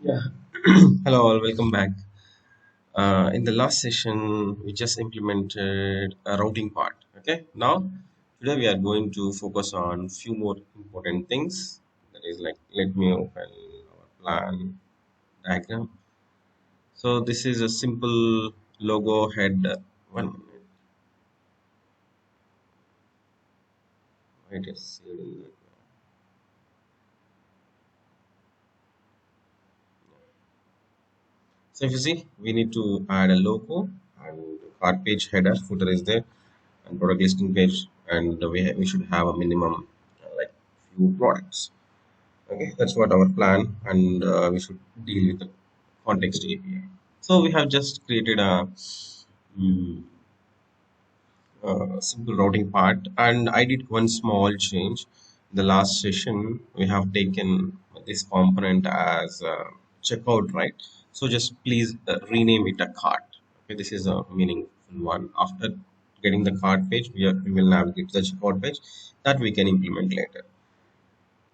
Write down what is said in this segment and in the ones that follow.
Yeah. Hello, all. Welcome back. In the last session, we just implemented a routing part. Okay. Now, today we are going to focus on few more important things. That is like, let me open our plan diagram. So this is a simple logo head. One minute. It is saved in the. So if you see, we need to add a logo and card page header, footer is there, and product listing page, and we should have a minimum like few products. Okay, that's what our plan, and we should deal with the context API. So we have just created mm, a simple routing part, and I did one small change. The last session we have taken this component as checkout, right? So just please rename it a cart. Okay, this is a meaningful one. After getting the cart page, we will navigate to the checkout page that we can implement later.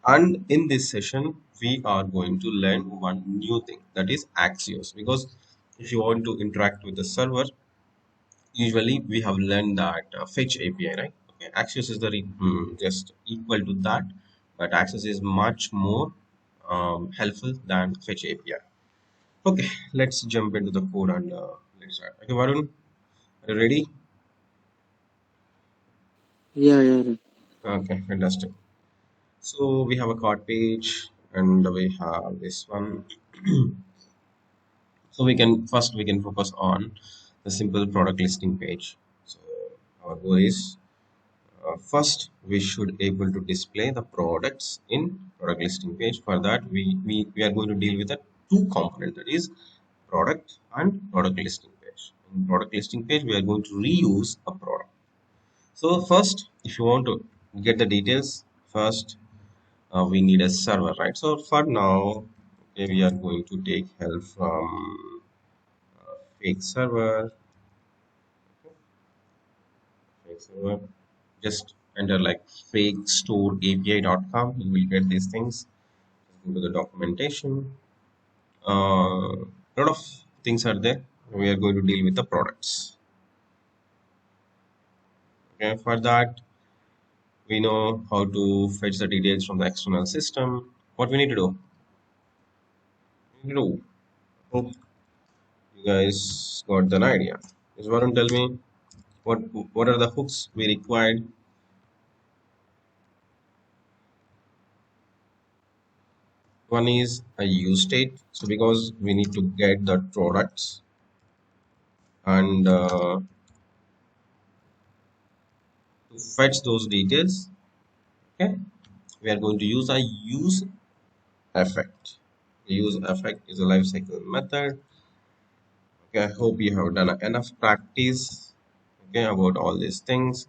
And in this session, we are going to learn one new thing, that is Axios. Because if you want to interact with the server, usually we have learned that fetch API, right? Okay, Axios is just equal to that, but Axios is much more helpful than fetch API. Okay, let's jump into the code and let's start. Okay, Varun, are you ready? Yeah, yeah, right. Okay, fantastic. So we have a card page and we have this one. So we can focus on the simple product listing page. So our goal is first we should able to display the products in product listing page. For that we are going to deal with a two component, that is product and product listing page. In product listing page we are going to reuse a product. So first, if you want to get the details, first we need a server, right? So for now, okay, we are going to take help from fake server. So just enter like fakestoreapi.com. You will get these things. Go to the documentation. A lot of things are there. We are going to deal with the products. Okay, for that, we know how to fetch the details from the external system. What we need to do? We need to hope you guys got an idea. Is Varun tell me what what are the hooks we required? One is a use state. So because we need to get the products and to fetch those details, okay, we are going to use a use effect. Use effect is a lifecycle method. Okay, I hope you have done enough practice, okay, about all these things,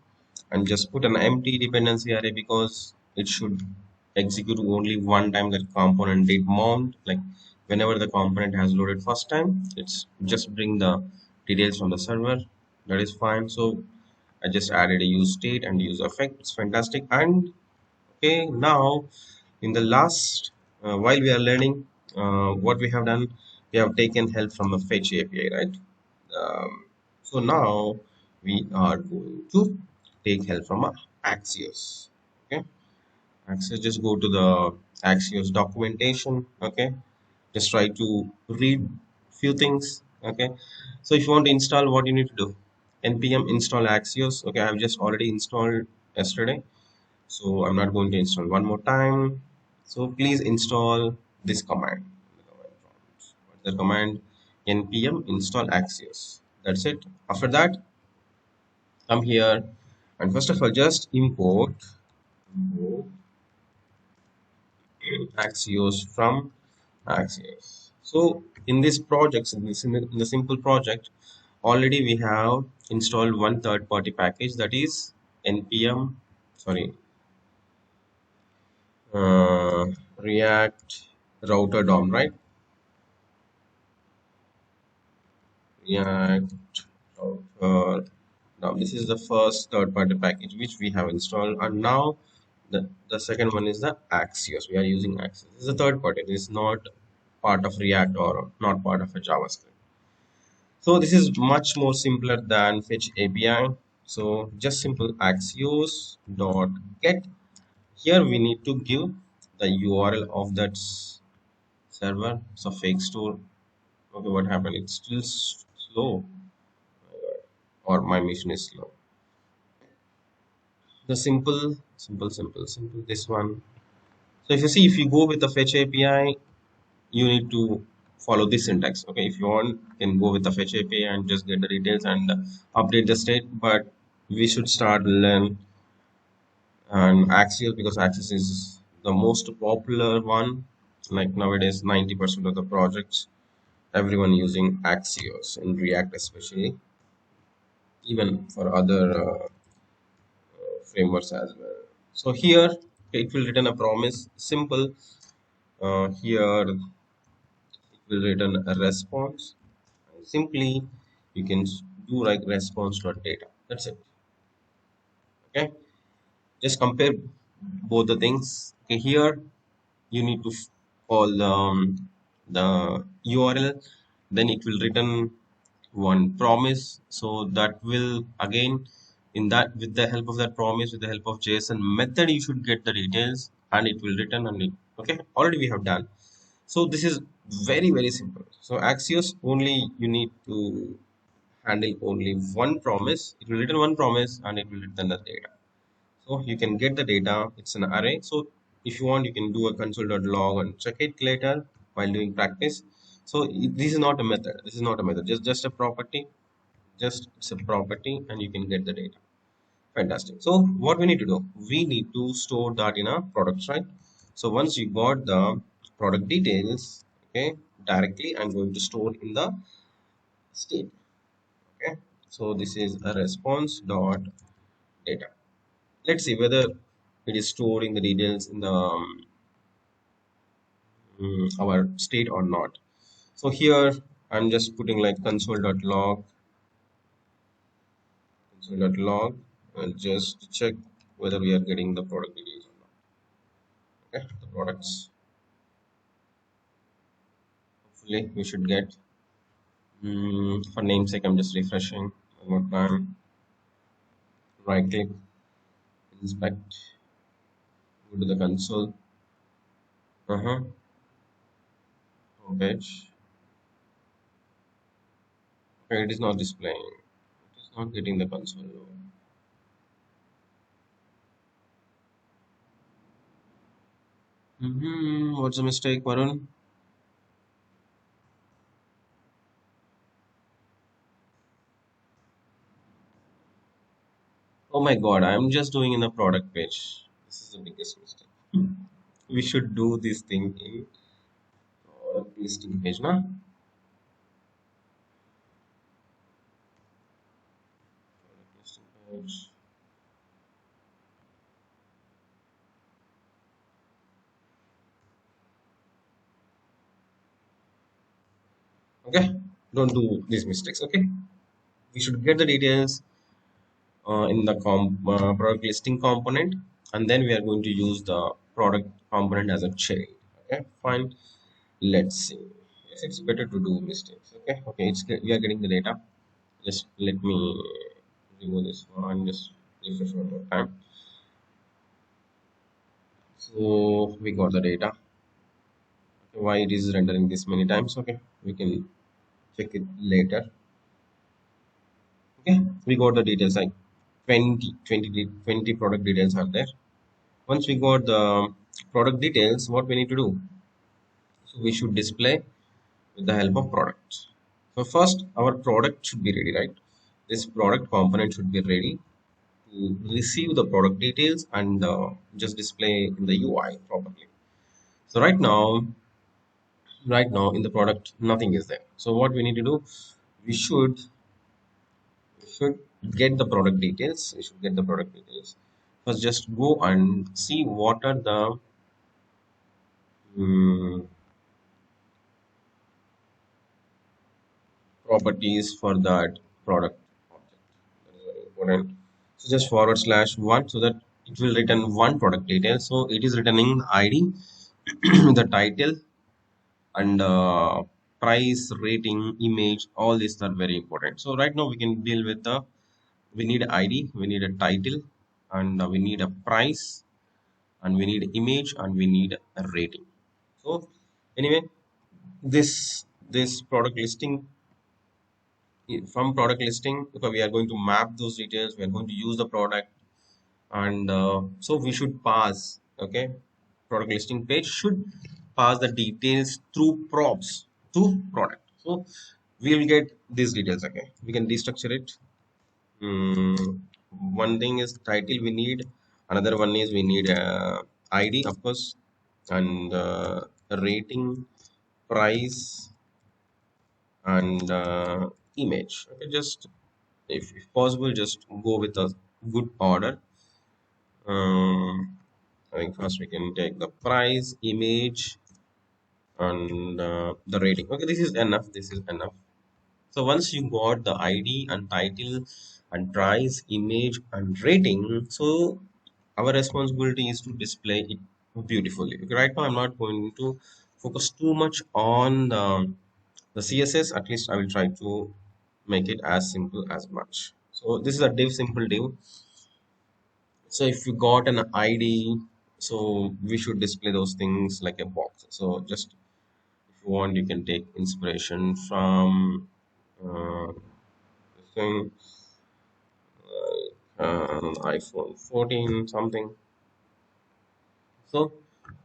and just put an empty dependency array because it should execute only one time that component did mount. Like whenever the component has loaded first time, it's just bring the details from the server. That is fine. So I just added a use state and use effect. It's fantastic. And okay, now in the last, while we are learning, what we have done, we have taken help from a fetch API, right? So now we are going to take help from a Axios. Okay, Axios, just go to the Axios documentation. Okay, just try to read few things. Okay, so if you want to install, what you need to do, npm install Axios. Okay, I have just already installed yesterday, so I'm not going to install one more time. So please install this command. The command npm install Axios. That's it. After that, come here and first of all just import Axios from Axios. So in this project, in the simple project, already we have installed one third-party package, that is npm, sorry, uh, React router DOM, right? React router DOM. This is the first third-party package which we have installed, and now the second one is the Axios. We are using Axios. This is a third party. This is not. part of React or not part of a JavaScript. So this is much more simpler than Fetch API. So just simple Axios dot get. Here we need to give the URL of that server. So fake store. Okay, what happened? It's still slow, or my mission is slow. The simple. This one. So if you see, if you go with the Fetch API, you need to follow this syntax. Okay, if you want, you can go with the Fetch API and just get the details and update the state. But we should start learn and Axios, because Axios is the most popular one. Like nowadays, 90% of the projects, everyone using Axios in React, especially, even for other frameworks as well. So here it will return a promise. Simple. Here it will return a response. Simply, you can do like response dot data. That's it. Okay. Just compare both the things. Okay. Here you need to call the URL, then it will return one promise. So that will again, in that, with the help of that promise, with the help of JSON method, you should get the details and it will return on it. Okay, already we have done. So this is very simple. So Axios, only you need to handle only one promise. It will return one promise and it will return the data. So you can get the data, it's an array. So if you want, you can do a console.log and check it later while doing practice. So this is not a method, this is not a method, just a property. Just it's a property and you can get the data. Fantastic. So what we need to do, we need to store that in a product, right? So once you got the product details, okay, directly I'm going to store in the state. Okay, so this is a response dot data. Let's see whether it is storing the details in the our state or not. So here I'm just putting like console.log and just check whether we are getting the product details or not. Okay, the products, hopefully we should get. For namesake, I'm just refreshing one more time. Right click, inspect, go to the console. Page. Okay, it is not displaying. It is not getting the console. What's the mistake, Varun? Oh my god, I'm just doing in the product page. This is the biggest mistake. We should do this thing in product listing page, na? Product listing page. Okay, don't do these mistakes. Okay, we should get the details in the product listing component, and then we are going to use the product component as a chain. Okay, fine. Let's see. Yes, it's better to do mistakes. Okay, we are getting the data. Just let me remove this one. Just refresh one more time. So we got the data. Okay, why it is rendering this many times? Okay, we can check it later. Okay, we got the details like 20 product details are there. Once we got the product details, what we need to do? So we should display with the help of product. So first, our product should be ready, right? This product component should be ready to receive the product details and just display in the UI properly. So right now in the product, nothing is there. So what we need to do, we should get the product details. We should get the product details. First, just go and see what are the um, properties for that product object. That is very important. So just forward slash one, so that it will return one product detail. So it is returning ID, the title, and price, rating, image, all these are very important. So right now we can deal with the, we need id, we need a title, and we need a price, and we need image, and we need a rating. So anyway, this product listing, from product listing, because we are going to map those details, we are going to use the product, and so we should pass, okay, product listing page should pass the details through props to product. So we will get these details. Okay, we can destructure it. Mm, one thing is title we need, another one is we need id, of course, and rating, price, and image. Okay, just if possible, just go with a good order. I think first we can take the price, image, and the rating. Okay, this is enough. This is enough. So once you got the ID and title and price, image, and rating, so our responsibility is to display it beautifully. Okay, right now I'm not going to focus too much on the CSS. At least I will try to make it as simple as much. So this is a div, simple div. So if you got an ID, so we should display those things like a box. So just if you want, you can take inspiration from this thing, iPhone 14 something. So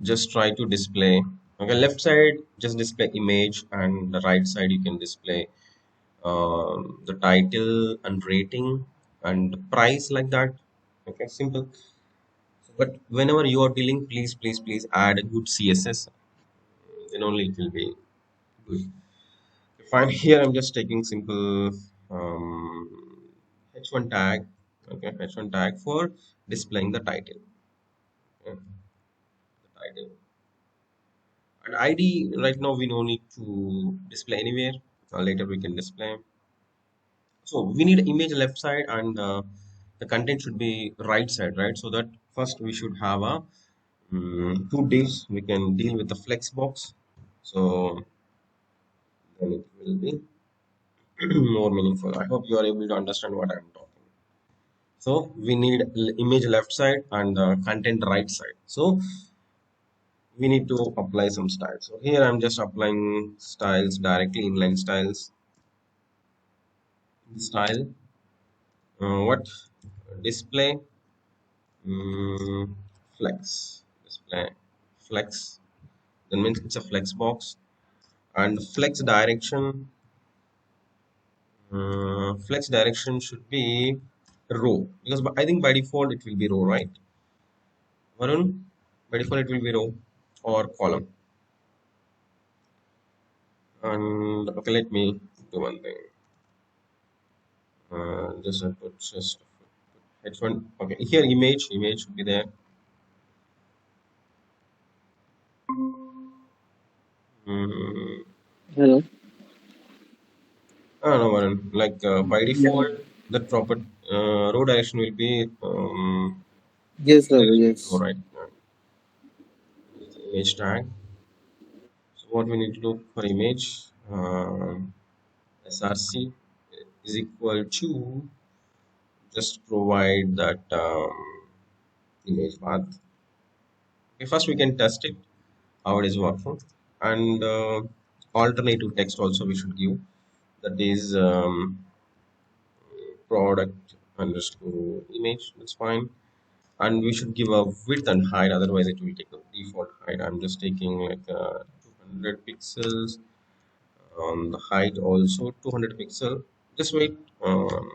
just try to display. Okay, left side just display image, and the right side you can display the title and rating and price, like that. Okay, simple. But whenever you are dealing, please add a good CSS, then only it will be good. Fine, here I'm just taking simple h1 tag. Okay, h1 tag for displaying the title. Okay, the title and ID. Right now we no need to display anywhere. Later we can display. So we need image left side, and the content should be right side, right? So that first we should have a two divs. We can deal with the flex box. So then it will be more meaningful. I hope you are able to understand what I'm talking. So we need image left side and content right side. So we need to apply some styles. So here I'm just applying styles directly, inline styles. Style, what, display, mm, flex, display, flex. That means it's a flex box, and flex direction should be row, because I think by default it will be row, right? Varun, by default it will be row or column. And okay, let me do one thing. Just I put just h1. Okay, here image should be there. Mm, Hello. I don't know, Varun. Like by Yeah. default, the proper row direction will be Yes, there Ravi. will be row, Yes. right? Image tag. So what we need to do for image, src is equal to, just provide that image path. Okay, first we can test it how it is working, and alternative text also we should give. That is product underscore image. That's fine. And we should give a width and height, otherwise it will take the default height. I'm just taking like 200 pixels on the height, also 200 pixel. Just wait for 2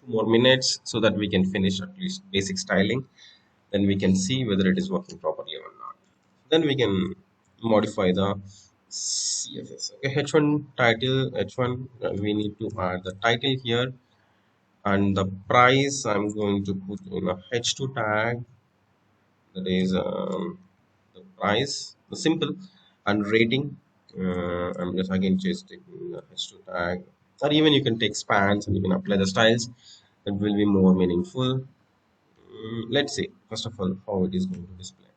more minutes so that we can finish at least basic styling, then we can see whether it is working properly or not. Then we can modify the CSS. Okay, h1 title, h1, we need to add the title here, and the price I'm going to put in a h2 tag. That is the price, the simple, and rating. I'm just again just taking the h2 tag, or even you can take spans and you can apply the styles. That will be more meaningful. Let's see first of all how it is going to display.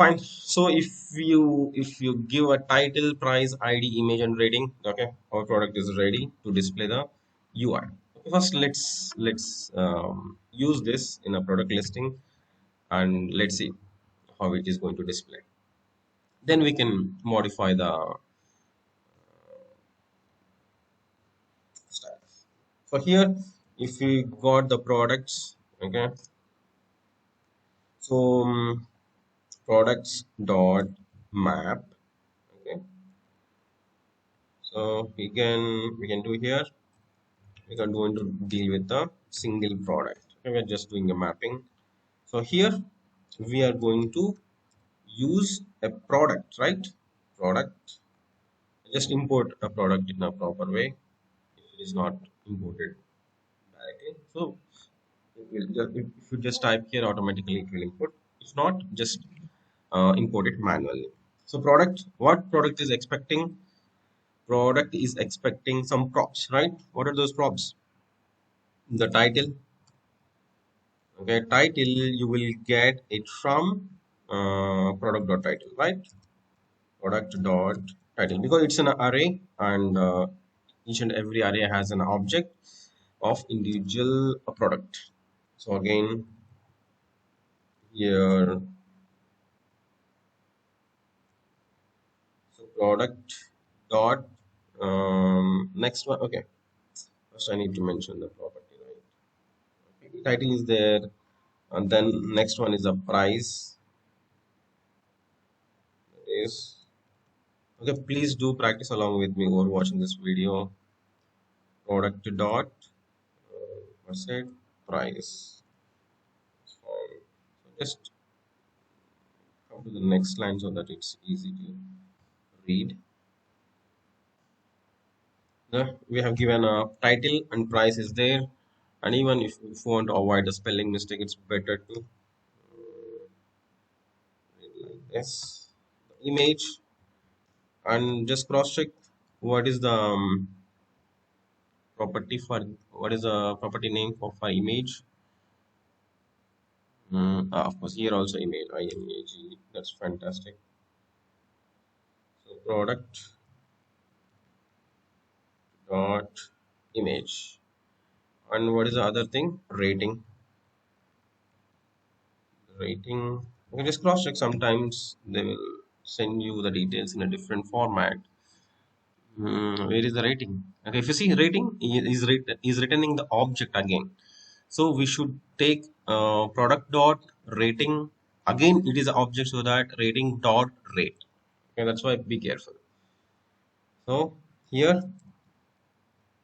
Fine. So if you give a title, price, ID, image, and rating, okay, our product is ready to display the UI. First, let's use this in a product listing, and let's see how it is going to display. Then we can modify the style. So here, if we got the products, okay, so products dot map, okay, so we can do here. We are going to deal with the single product. Okay, we're just doing a mapping. So here we are going to use a product, right? Product. Just import a product in a proper way. If it is not imported directly, so it will just, if you just type here, automatically it will import. If not, just import it manually. So product, what product is expecting? Product is expecting some props, right? What are those props? The title. Okay, title you will get it from product dot title, right? Product dot title, because it's an array, and each and every array has an object of individual product. So again, here, so product dot next one. Okay, first I need to mention the property, right? Okay, title is there, and then next one is the price. Is okay. Please do practice along with me or watching this video. Product dot what's it, price. So just come to the next line so that it's easy to read. We have given a title and price is there, and even if you want to avoid the spelling mistake, it's better to read like this. The image, and just cross check what is the property for, what is the property name for image. Of course, here also image, image. That's fantastic. So product dot image, and what is the other thing? Rating. You can just cross check. Sometimes they will send you the details in a different format. Where is the rating? Okay, if you see rating is returning the object again. So we should take product dot rating again. It is an object, so that rating dot rate. Okay, that's why be careful. So here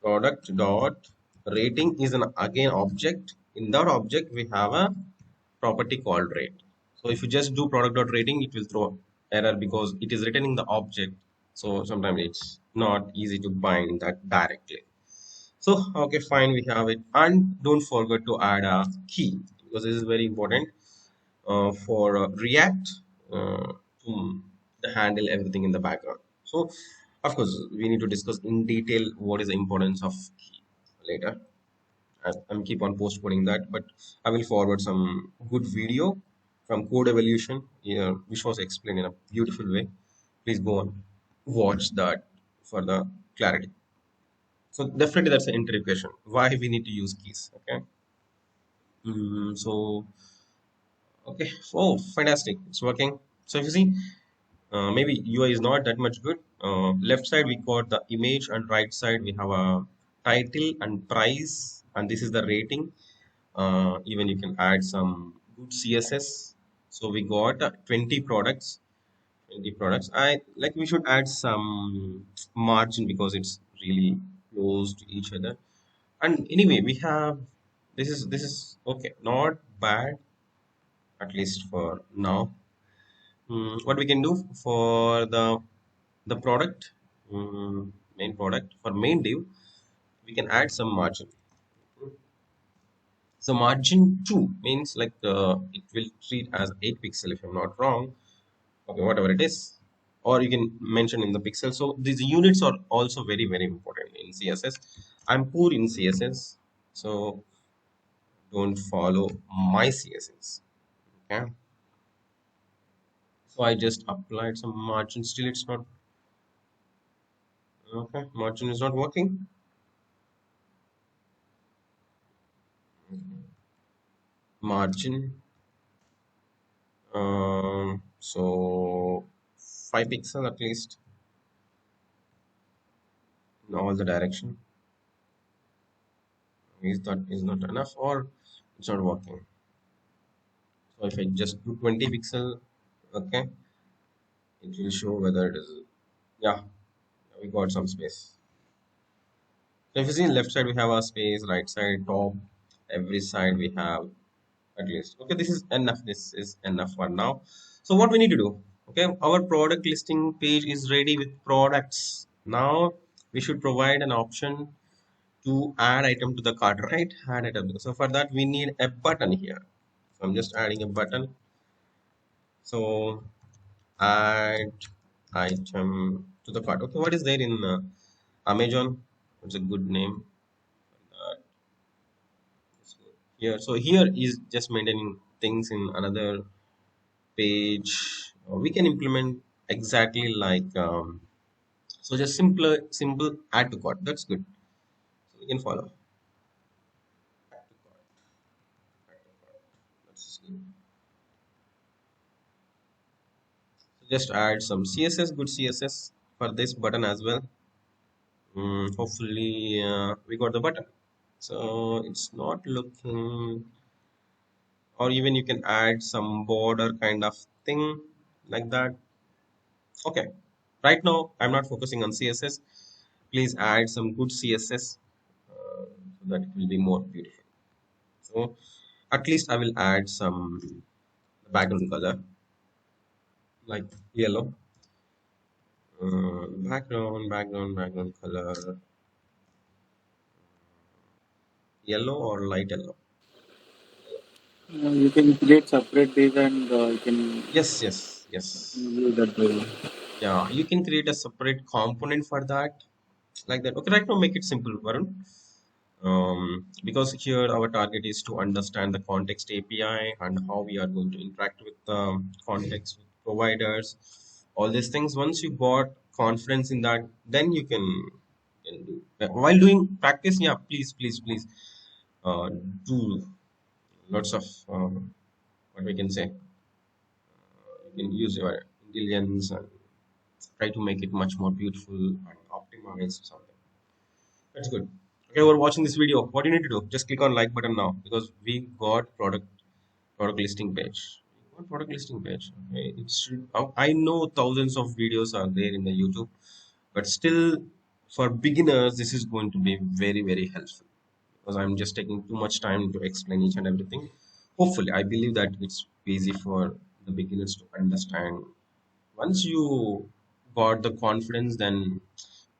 product dot rating is an again object. In that object we have a property called rate. So if you just do product dot rating, it will throw error because it is returning the object. So sometimes it's not easy to bind that directly. So okay, fine, we have it, and don't forget to add a key, because this is very important for React to handle everything in the background. So of course we need to discuss in detail what is the importance of key later. I'm keep on postponing that, but I will forward some good video from Code Evolution here, which was explained in a beautiful way. Please go on, watch that for the clarity. So definitely that's an entry question. Why we need to use keys? Okay. So okay. Oh, fantastic! It's working. So if you see, maybe UI is not that much good. Left side we got the image, and right side we have a title and price, and this is the rating. Even you can add some good CSS. So we got 20 products. 20 products. I like we should add some margin because it's really close to each other. And anyway, we have this is okay, not bad, at least for now. What we can do for the product, main product, for main div, we can add some margin. So margin 2 means like it will treat as 8 pixel if I'm not wrong. Okay, whatever it is, or you can mention in the pixel. So these units are also very important in CSS. I'm poor in CSS, so don't follow my CSS. Okay. So I just applied some margin. Still, it's not okay. Margin is not working. Margin. So 5 pixel at least in all the direction. Is not enough or it's not working. So if I just do 20 pixel, okay, it will show whether it is. Yeah, we got some space. So if you see in left side we have our space, right side, top, every side we have at least. Okay, this is enough. This is enough for now. So what we need to do? Okay, our product listing page is ready with products. Now we should provide an option to add item to the cart, right? Add item. So for that we need a button here. So I'm just adding a button. So add item to the cart. Okay, what is there in Amazon? It's a good name. Uh, Here, so here is just maintaining things in another page. We can implement exactly like so just simple add to cart. That's good. So we can follow. That's good. So just add some CSS, good CSS for this button as well. Hopefully we got the button. So it's not looking, or even you can add some border kind of thing like that. Okay. Right now, I'm not focusing on CSS. Please add some good CSS so that it will be more beautiful. So at least I will add some background color like yellow. Background color yellow or light yellow. You can create separate days and you can Yes. use that way. Yeah, you can create a separate component for that, like that. Okay, right now make it simple, Varun. Because here our target is to understand the context API and how we are going to interact with the context with providers, all these things. Once you got confidence in that, then you can do. While doing practice, yeah, please, uh, do lots of what we can say. You can use your intelligence and try to make it much more beautiful and optimize something. That's good. Okay, we're watching this video. What do you need to do? Just click on like button now because we got product listing page. What product listing page? Okay, it should. I know thousands of videos are there in the YouTube, but still, for beginners, this is going to be very helpful because I'm just taking too much time to explain each and everything. Hopefully, I believe that it's easy for the beginners to understand. Once you got the confidence, then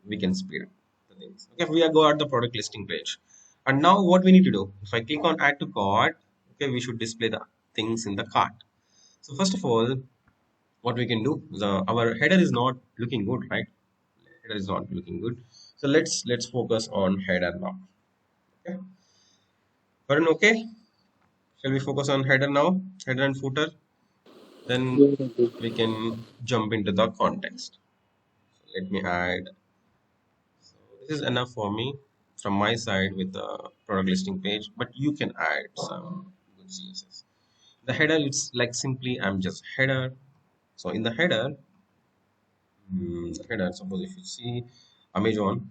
we can speed up the things. Okay, we are go at the product listing page. And now what we need to do, if I click on add to cart, okay, we should display the things in the cart. So first of all, what we can do, our header is not looking good, right? Header is not looking good. So let's focus on header now. Okay. Varun, okay? Shall we focus on header now? Header and footer. Then Yes, okay. we can jump into the context. Let me add. So this is enough for me from my side with the product listing page, but you can add some good CSS. The header, it's like simply I'm just header. So in the header, suppose if you see Amazon,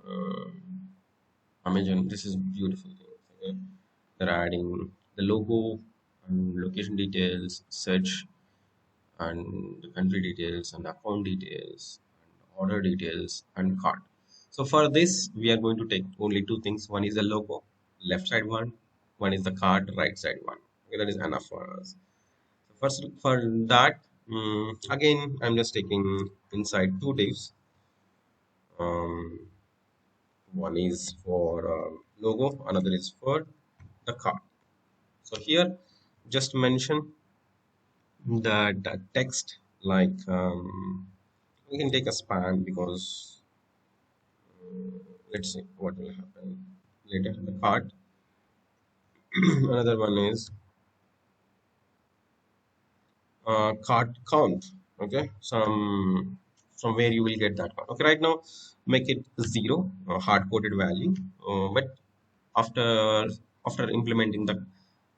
uh, Amazon, this is beautiful thing. Okay? They're adding the logo and location details, search and the country details and account details and order details and cart. So for this, we are going to take only two things. One is the logo, left side one is the cart, right side one. Okay, that is enough for us. So first for that, again, I'm just taking inside two divs. Um, One is for logo, another is for the cart. So here, just mention that text like we can take a span because let's see what will happen later. The cart. Another one is card count. Okay, some where you will get that count. Okay, right now make it 0, hard coded value, but after after implementing the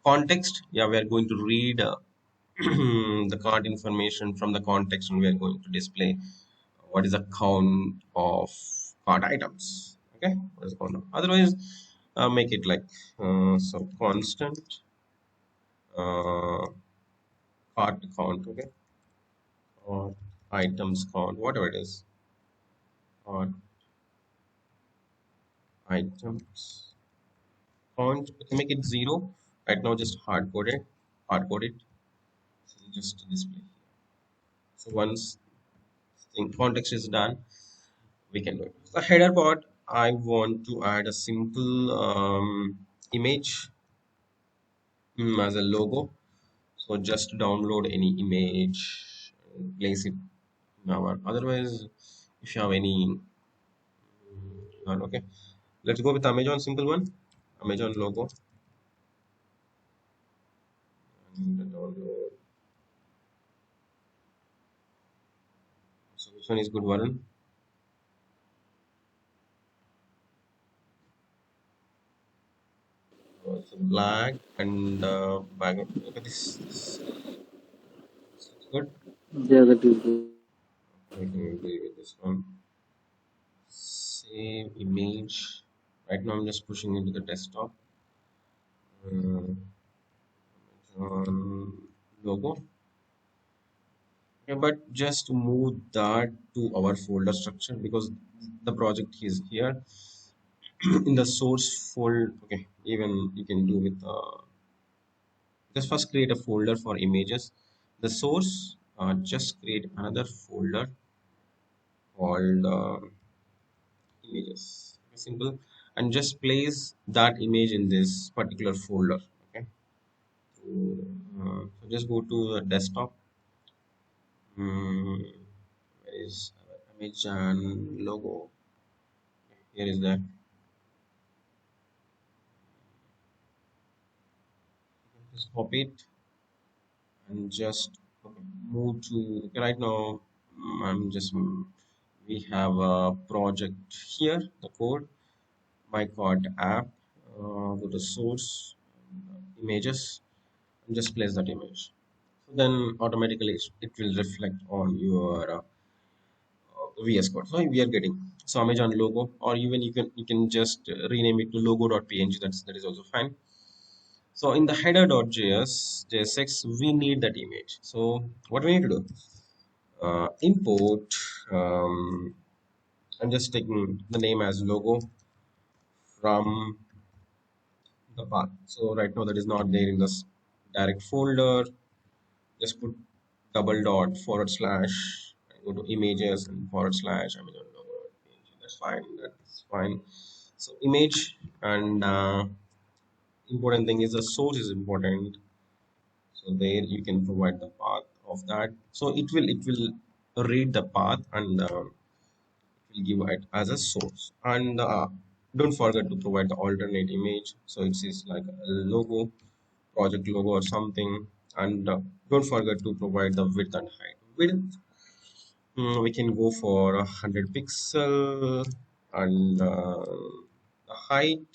context, yeah, we are going to read the card information from the context, and we are going to display what is the count of card items. Okay, what is the count of, otherwise make it like some constant uh, card count. Okay, or items count, whatever it is, or items count. Okay, make it 0 right now, just hard code it. So just display. So once thing context is done, we can do it. The header part, I want to add a simple image as a logo. So just download any image, place it in our. Otherwise, if you have any, okay. Let's go with Amazon simple one. Amazon logo and download. So which one is good one? It's black and background. Okay, this looks good. Yeah, that is good. I can agree with this one. Save image. Right now I'm just pushing into the desktop. Uh, logo. Yeah, but just move that to our folder structure because the project is here in the source folder. Okay, even you can do with just first create a folder for images. The source, just create another folder called images. Okay, simple, and just place that image in this particular folder. Okay, so just go to the desktop. Where is our image and logo? Here is that. Just copy it and just move to. Okay, right now. I'm just we have a project here. The code my card app. Go to source images and just place that image. So then automatically it will reflect on your VS Code. So we are getting so Amazon logo, or even you can just rename it to logo.png. That is also fine. So in the header.js JSX, we need that image. So what we need to do? Import. Um, I'm just taking the name as logo from the path. So right now that is not there in this direct folder. Just put double dot forward slash and go to images and forward slash Amazon logo. That's fine. That's fine. So image and important thing is the source is important. So there you can provide the path of that. So it will read the path and it will give it as a source. And don't forget to provide the alternate image. So it is like a logo, project logo or something. And don't forget to provide the width and height. Width, we can go for 100 pixel, and the height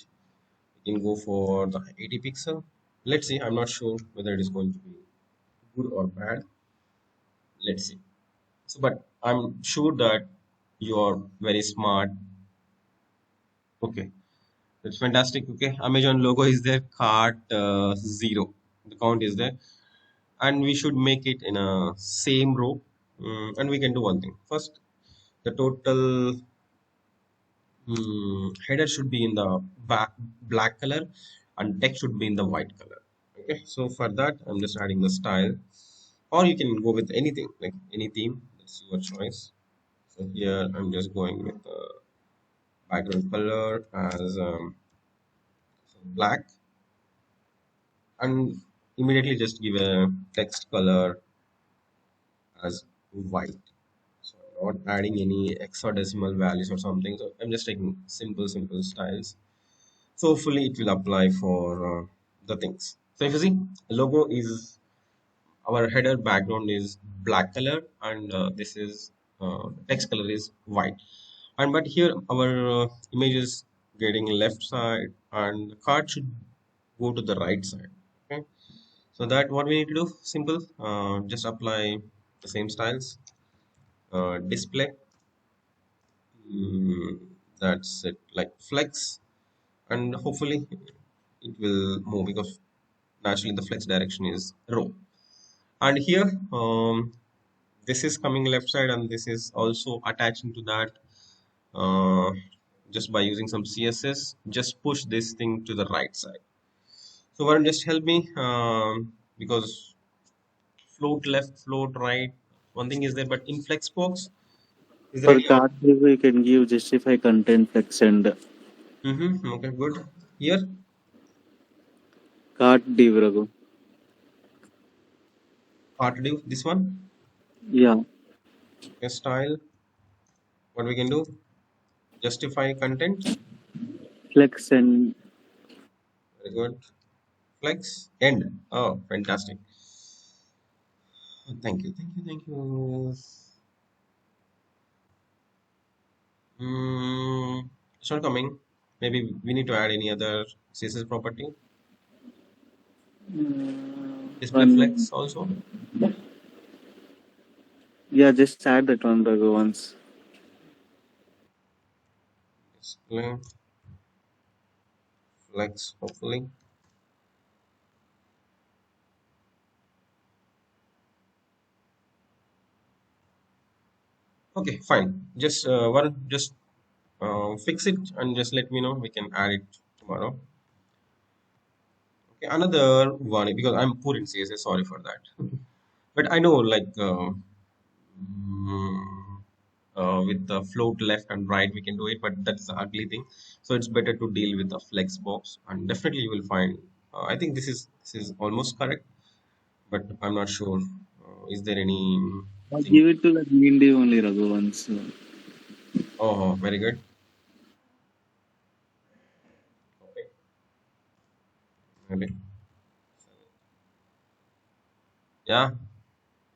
we can go for the 80 pixel. Let's see. I'm not sure whether it is going to be good or bad. Let's see. So, but I'm sure that you are very smart. Okay, that's fantastic. Okay, Amazon logo is there, cart 0. The count is there, and we should make it in a same row. And we can do one thing. First, the total header should be in the black color, and text should be in the white color. Okay, so for that, I'm just adding the style, or you can go with anything like any theme. That's your choice. So here I'm just going with the background color as black, and immediately just give a text color as white. So I'm not adding any hexadecimal values or something. So I'm just taking simple styles. So hopefully it will apply for the things. So if you see, logo is our header background is black color, and this is text color is white. And but here our image is getting left side, and the card should go to the right side. Okay, so that what we need to do, simple, just apply the same styles, display, mm, that's it, like flex, and hopefully it will move because naturally the flex direction is row. And here this is coming left side, and this is also attaching to that, uh, just by using some css, just push this thing to the right side. So Varun, just help me, because float left, float right, one thing is there, but in flexbox is there For any card view, you can give justify content flex and okay, good. Here card div, Raghu. part div, this one, Yeah, okay, style, what we can do, justify content, flex and very good, flex end, oh fantastic, thank you. It's not coming. Maybe we need to add any other CSS property. Display one. flex also. Yeah, just add that one, Raghu, once. Display flex, hopefully. Okay, fine. Just just fix it and just let me know. We can add it tomorrow. Okay, another one because I'm poor in CSS. Sorry for that. But I know like mm, with the float left and right we can do it, but that's the ugly thing. So it's better to deal with the flex box, and definitely you will find. I think this is almost correct, but I'm not sure. Is there any I'll thing? give it to that main div only, Raghu, once. Oh, very good. Okay, maybe. Yeah.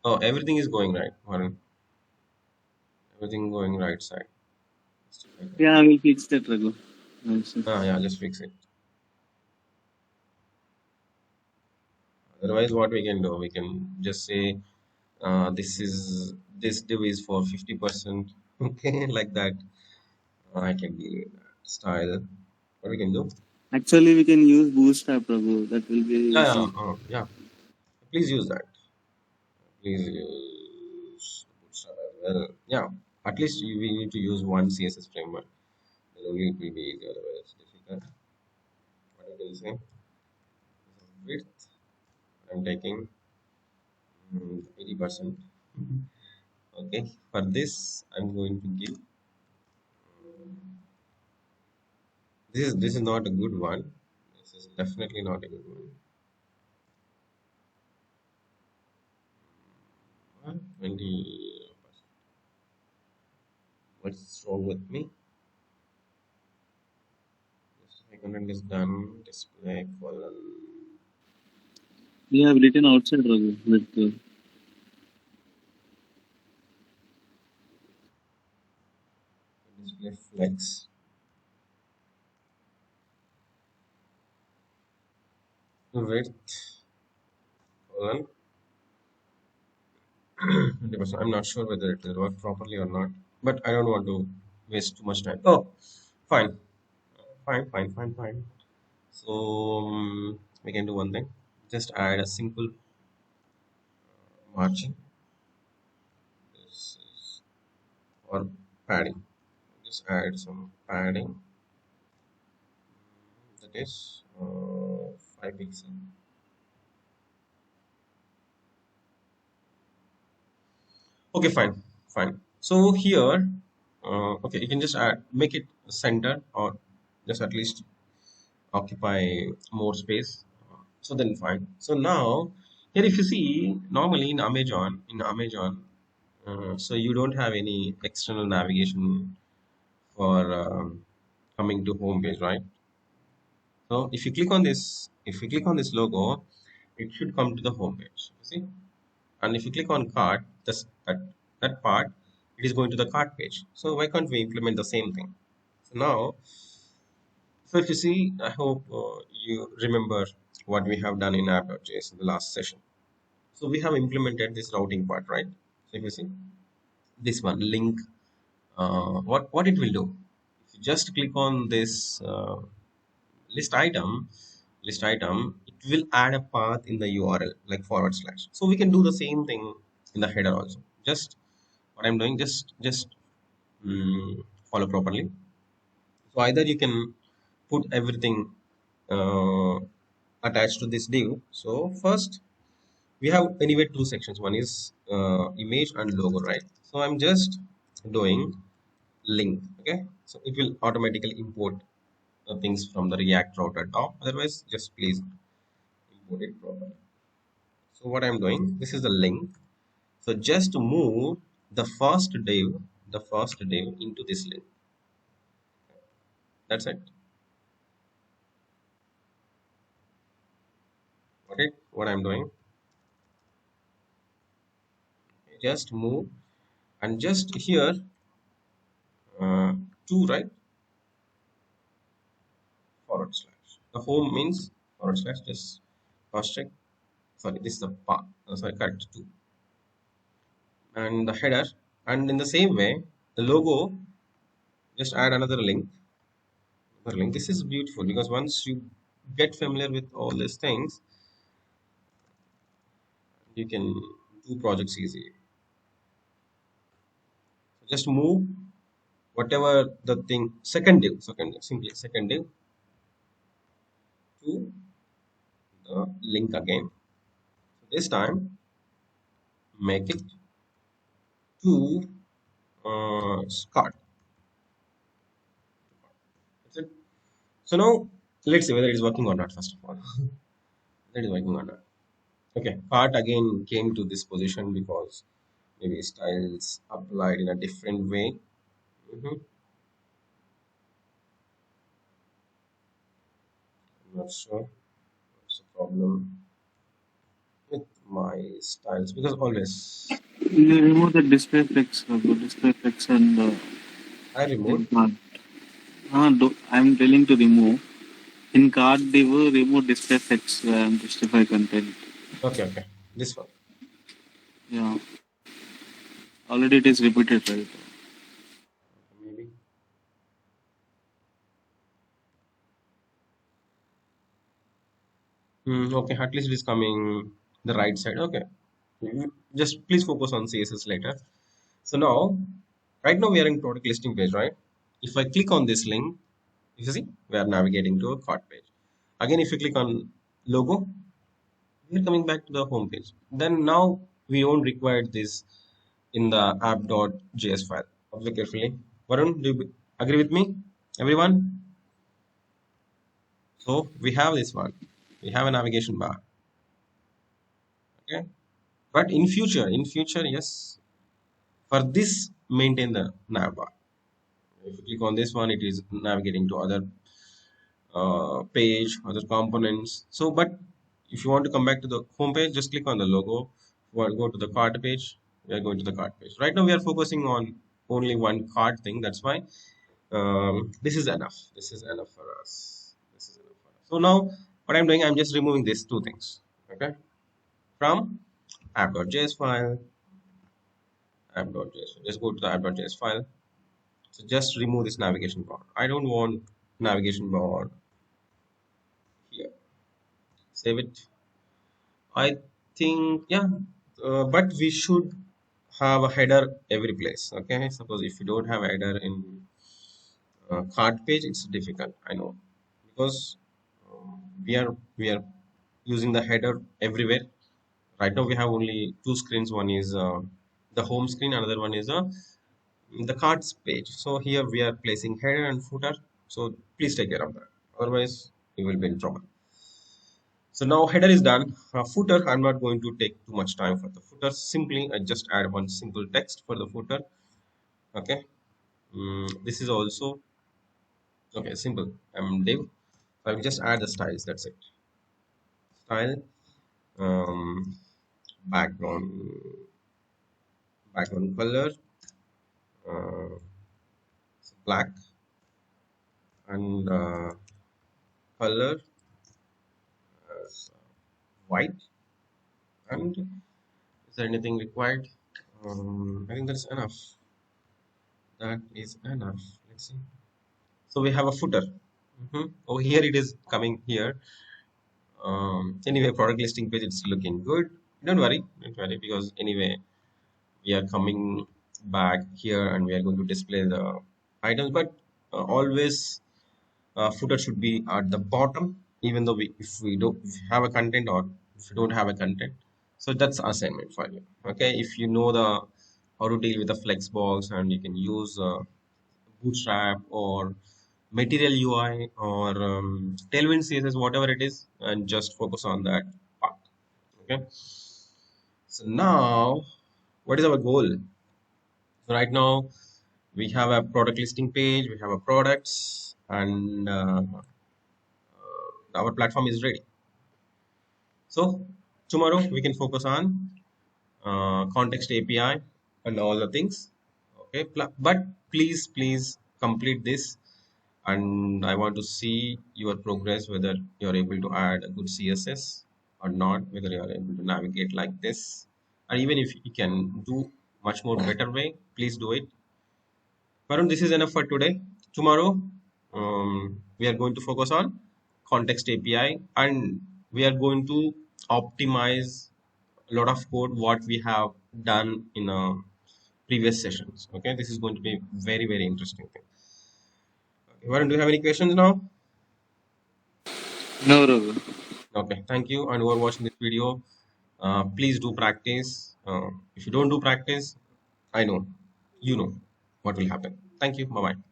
Oh, everything is going right. Varun. Everything going right side. Yeah, I will fix that, Raghu. Also. Yeah, just fix it. Otherwise, what we can do, we can just say this div is for 50%. Okay, like that. I can deal with that style. What we can do? Actually, we can use Bootstrap, Raghu. That will be Yeah, yeah, easy. yeah. Please use that. Please use Bootstrap as well. Yeah, at least we need to use one CSS framework. Then only it will be easy. Otherwise, it's difficult. What I can say? Width. I'm taking 80%. Okay. For this, I'm going to give. This is not a good one. This is definitely not a good one. 20. What's wrong with me? Display content is done. Display colon. We have written outside, Raghu. With, Display flex. Width colon. 20%. I'm not sure whether it will work properly or not, but I don't want to waste too much time. Oh, fine, fine. So we can do one thing. Just add a simple margin. This is or padding. Just add some padding. That is 5 pixel. Okay, fine. So here, okay, you can just add, make it center or just at least occupy more space. So then fine. So now here, if you see, normally in Amazon, so you don't have any external navigation for coming to home page, right? So if you click on this logo, it should come to the home page. You see? and if you click on cart, that part, it is going to the cart page. So why can't we implement the same thing? So now, so if you see, I hope you remember what we have done in app.js in the last session. So we have implemented this routing part, right? So if you see this one link, what it will do, if you just click on this list item, it will add a path in the URL like forward slash. So we can do the same thing in the header also. Just what I'm doing, just follow properly. So either you can put everything uh, attached to this div. So first we have anyway two sections. One is image and logo, right? So I'm just doing link. Okay, so it will automatically import things from the React router top. Otherwise, just please import it properly. So what I'm doing, this is the link. So just move the first div into this link. That's it. Okay, what I'm doing, just move, and just here two, right, forward slash. The home means forward slash, just cross check. Sorry, this is the path. Sorry, correct, two. And the header, and in the same way, the logo, just add another link. Another link. This is beautiful because once you get familiar with all these things, you can do projects easily. Just move whatever the thing, second div, simply second div to the link again. So this time, make it to Scott. That's it. So now let's see whether it is working or not. First of all, that is working or not. Okay, part again came to this position because maybe styles applied in a different way. Mhm. I'm not sure what's the problem with my styles because always You remove the display flex, Raghu. Display flex and I removed. in card. I'm telling to remove. In card div, remove display flex and justify content. Okay, okay, this one. Yeah. Already it is repeated, right? Maybe. Okay, at least it is coming the right side. Okay, just please focus on CSS later. So now, right now we are in product listing page, right? If I click on this link, you see, we are navigating to a cart page. Again, if you click on logo, we are coming back to the home page. Then now we won't require this in the app.js file. Observe carefully. Varun, do you agree with me? Everyone? So we have this one. We have a navigation bar. Okay. But in future, yes, for this maintain the nav bar. If you click on this one, it is navigating to other page, other components. So, but if you want to come back to the home page, just click on the logo. Go to the cart page. We are going to the cart page. Right now, we are focusing on only one cart thing. That's why this is enough. This is enough for us. This is enough for us. So now, what I'm doing, I'm just removing these two things. Okay, from app.js file, app.js. Just go to the app.js file. So just remove this navigation bar. I don't want navigation bar here. Save it. I think, yeah, but we should have a header every place. Okay, suppose if you don't have a header in cart page, it's difficult. I know because we are using the header everywhere. Right now we have only two screens. One is the home screen, another one is the cards page. So here we are placing header and footer. So please take care of that. Otherwise, you will be in trouble. So now header is done. Footer, I'm not going to take too much time for the footer. Simply, I just add one simple text for the footer. Okay. This is also okay. Simple. I'm div. I will just add the styles. That's it. Style. Um, background color, uh, black, and color as white. And is there anything required? I think that's enough. That is enough. Let's see. So we have a footer. Oh, here it is coming here. Anyway, product listing page, it's looking good. Don't worry, because anyway, we are coming back here and we are going to display the items. But always, footer should be at the bottom, even though if we don't if we have a content or if you don't have a content. So that's assignment for you. Okay, if you know the how to deal with the flexbox and you can use Bootstrap or Material UI or Tailwind CSS, whatever it is, and just focus on that part. Okay. So now, what is our goal? So right now, we have a product listing page, we have a products, and our platform is ready. So tomorrow we can focus on context API and all the things. Okay, but please complete this, and I want to see your progress whether you are able to add a good CSS or not, whether you are able to navigate like this, and even if you can do much more better way, please do it. Varun, this is enough for today. Tomorrow, we are going to focus on context API and we are going to optimize a lot of code what we have done in previous sessions. Okay, this is going to be very interesting thing. Varun, do you have any questions now? No, Raghu. Okay, thank you. And who are watching this video, please do practice. If you don't do practice, I know, you know what will happen. Thank you. Bye bye.